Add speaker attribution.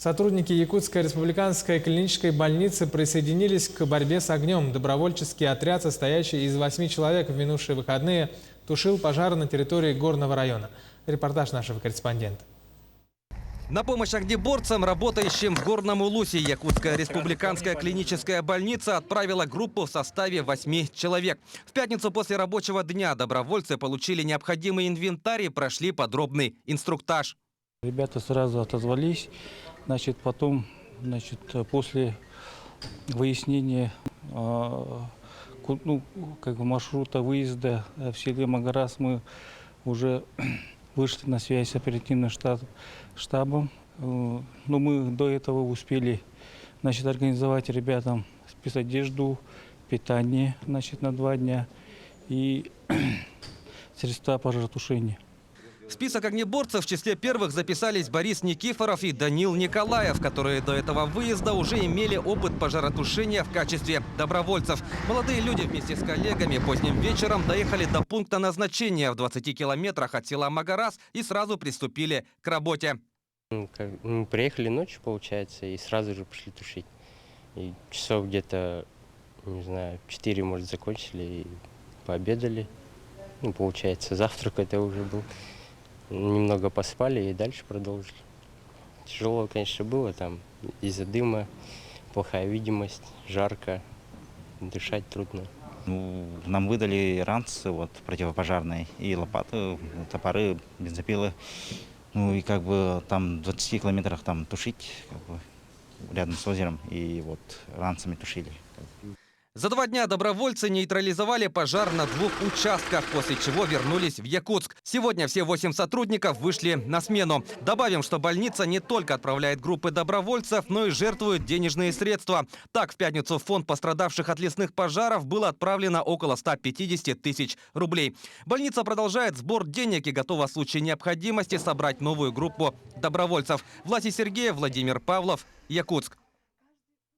Speaker 1: Сотрудники Якутской республиканской клинической больницы присоединились к борьбе с огнем. Добровольческий отряд, состоящий из 8 человек, в минувшие выходные тушил пожар на территории горного района. Репортаж нашего корреспондента.
Speaker 2: На помощь огнеборцам, работающим в Горном Улусе, Якутская республиканская клиническая больница отправила группу в составе 8 человек. В пятницу после рабочего дня добровольцы получили необходимый инвентарь и прошли подробный инструктаж.
Speaker 3: Ребята сразу отозвались, потом, после выяснения маршрута выезда в селе Магарас мы уже вышли на связь с оперативным штабом. Но мы до этого успели организовать ребятам спецодежду, питание на 2 дня и средства пожаротушения.
Speaker 2: В список огнеборцев в числе первых записались Борис Никифоров и Данил Николаев, которые до этого выезда уже имели опыт пожаротушения в качестве добровольцев. Молодые люди вместе с коллегами поздним вечером доехали до пункта назначения в 20 километрах от села Магарас и сразу приступили к работе.
Speaker 4: Мы приехали ночью, получается, и сразу же пошли тушить. И часов где-то, не знаю, 4, может, закончили и пообедали. Получается, завтрак это уже был. Немного поспали и дальше продолжили. Тяжело, конечно, было там из-за дыма, плохая видимость, жарко, дышать трудно.
Speaker 5: Нам выдали ранцы противопожарные и лопаты, топоры, бензопилы. И там в 20 километрах там тушить рядом с озером и ранцами тушили.
Speaker 2: За 2 дня добровольцы нейтрализовали пожар на 2 участках, после чего вернулись в Якутск. Сегодня все 8 сотрудников вышли на смену. Добавим, что больница не только отправляет группы добровольцев, но и жертвует денежные средства. Так, в пятницу в фонд пострадавших от лесных пожаров было отправлено около 150 тысяч рублей. Больница продолжает сбор денег и готова в случае необходимости собрать новую группу добровольцев. Власий Сергеев, Владимир Павлов, Якутск.